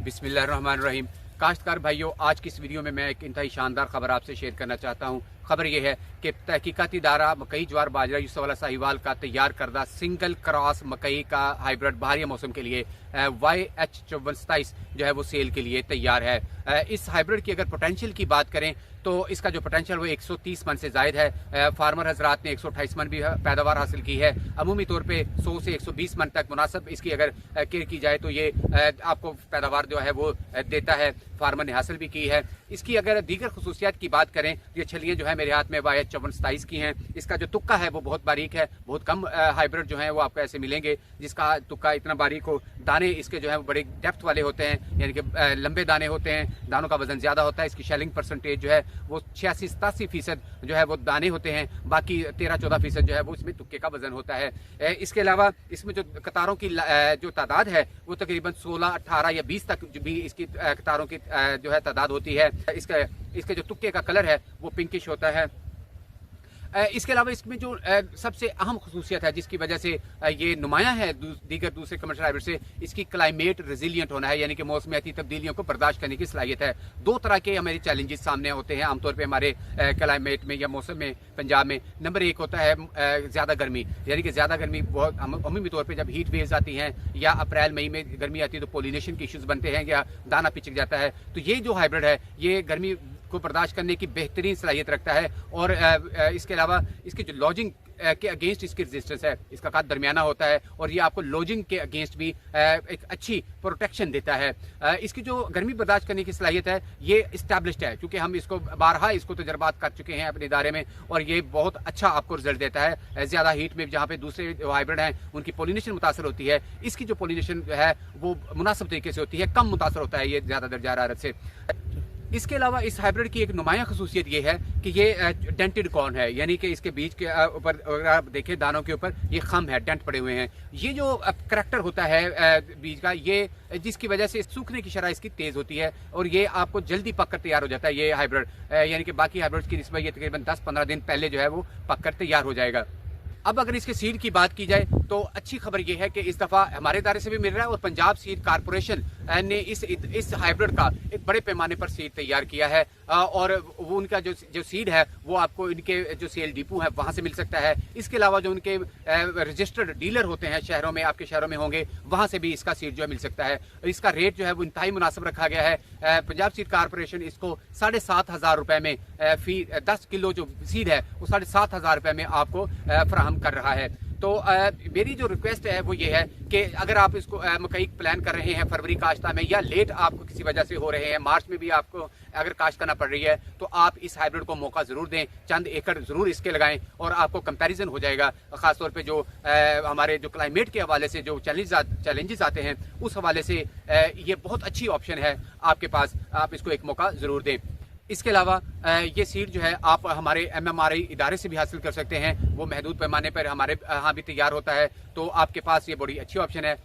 बिस्मिल्लाहिर्रहमानिर्रहीम। काश्तकार भाइयों, आज की इस वीडियो में मैं एक इंतहाई शानदार खबर आपसे शेयर करना चाहता हूँ। खबर यह है कि तहकीकाती इदारा मकई ज्वार बाजरा यूसुफ वाला साहिवाल का तैयार करदा सिंगल क्रॉस मकई का हाइब्रिड बहारिया मौसम के लिए YH5427 जो है वो सेल के लिए तैयार है। इस हाइब्रिड की अगर पोटेंशियल की बात करें तो इसका जो पोटेंशियल वो 130 मन से जायद है। फार्मर हजरात ने 128 मन भी पैदावार हासिल की है। अमूमी तौर पे 100 से 120 मन तक मुनासिब इसकी अगर केयर की जाए तो ये आपको पैदावार जो है वो देता है। फार्मर ने हासिल भी की है। इसकी अगर दीगर खसूसियात की बात करें, ये छलियाँ जो है मेरे हाथ में YH5427 की हैं। इसका जो तुक्का है वो बहुत बारीक है। बहुत कम हाइब्रिड जो है वो आपको ऐसे मिलेंगे जिसका तुक्का इतना बारीक हो। दाने इसके जो है वो बड़े डेप्थ वाले होते हैं, यानी कि लंबे दाने होते हैं। दानों का वजन ज्यादा होता है। इसकी शेलिंग परसेंटेज जो है वो 86-87% जो है वो दाने होते हैं। बाकी 13-14% जो है वो इसमें तुक्के का वजन होता है। इसके अलावा इसमें जो कतारों की जो तादाद है वो तकरीबन 16, 18 या 20 तक भी इसकी कतारों की जो है तादाद होती है। इसके जो तुक्के का कलर है वो पिंकिश होता है। इसके अलावा इसमें जो सबसे अहम खसूसियत है जिसकी वजह से ये नुमाया है दीगर दूसरे कमर्शियल हाइब्रिड से, इसकी क्लाइमेट रेजिलियंट होना है, यानी कि मौसमियाती तब्दीलियों को बर्दाश्त करने की सलाहियत है। दो तरह के हमारे चैलेंजेस सामने होते हैं आमतौर पे हमारे क्लाइमेट में या मौसम में पंजाब में। नंबर एक होता है ज़्यादा गर्मी, यानी कि ज़्यादा गर्मी बहुत अमूमी तौर पर जब हीट वेव्स आती हैं या अप्रैल मई में गर्मी आती है तो पोलिनेशन के इशूज़ बनते हैं या दाना पिचक जाता है। तो ये जो हाइब्रिड है ये गर्मी को बर्दाश्त करने की बेहतरीन सलाहियत रखता है। और इसके अलावा इसकी जो लॉजिंग के अगेंस्ट इसकी रेजिस्टेंस है, इसका कद दरमियाना होता है और ये आपको लॉजिंग के अगेंस्ट भी एक अच्छी प्रोटेक्शन देता है। इसकी जो गर्मी बर्दाश्त करने की सलाहियत है ये इस्टेब्लिश्ड है, क्योंकि हम इसको बारहा इसको तजर्बात कर चुके हैं अपने इदारे में और ये बहुत अच्छा आपको रिजल्ट देता है। ज़्यादा हीट में जहाँ पे दूसरे जो हाइब्रिड हैं उनकी पोलिनेशन मुतासर होती है, इसकी जो पोलिनेशन है वो मुनासिब तरीके से होती है, कम मुतासर होता है ये ज़्यादा दर्जा हरारत से। इसके अलावा इस हाइब्रिड की एक नुमाया खसूसियत ये है कि ये डेंटेड कॉर्न है, यानी कि इसके बीज के ऊपर अगर आप देखें दानों के ऊपर ये खम है, डेंट पड़े हुए हैं। ये जो करैक्टर होता है बीज का, ये जिसकी वजह से सूखने की शरह इसकी तेज होती है और ये आपको जल्दी पककर तैयार हो जाता है ये हाइब्रिड, यानी कि बाकी हाइब्रिड की निस्बत ये तकरीबन 10-15 दिन पहले जो है वो पककर तैयार हो जाएगा। अब अगर इसके सीड की बात की जाए तो अच्छी खबर यह है कि इस दफ़ा हमारे इदारे से भी मिल रहा है और पंजाब सीड कारपोरेशन ने इस हाइब्रिड का एक बड़े पैमाने पर सीड तैयार किया है और वो उनका जो सीड है वो आपको इनके जो सेल डिपो है वहाँ से मिल सकता है। इसके अलावा जो उनके रजिस्टर्ड डीलर होते हैं शहरों में, आपके शहरों में होंगे, वहाँ से भी इसका सीड जो है मिल सकता है। इसका रेट जो है वो इंतहाई मुनासिब रखा गया है। पंजाब सीड कारपोरेशन इसको 7,500 रुपये में फी 10 किलो जो सीड है वो 7,500 रुपये में आपको फराहम कर रहा है। तो मेरी जो रिक्वेस्ट है वो ये है कि अगर आप इसको मकई प्लान कर रहे हैं फरवरी काश्ता में या लेट आपको किसी वजह से हो रहे हैं, मार्च में भी आपको अगर काश्त करना पड़ रही है, तो आप इस हाइब्रिड को मौका ज़रूर दें, चंद एकड़ ज़रूर इसके लगाएं और आपको कंपैरिजन हो जाएगा। ख़ासतौर पे जो हमारे जो क्लाइमेट के हवाले से जो चैलेंजेस आते हैं उस हवाले से ये बहुत अच्छी ऑप्शन है आपके पास, आप इसको एक मौका ज़रूर दें। इसके अलावा ये सीड जो है आप हमारे MMRI इदारे से भी हासिल कर सकते हैं, वो महदूद पैमाने पर हमारे यहाँ भी तैयार होता है। तो आपके पास ये बड़ी अच्छी ऑप्शन है।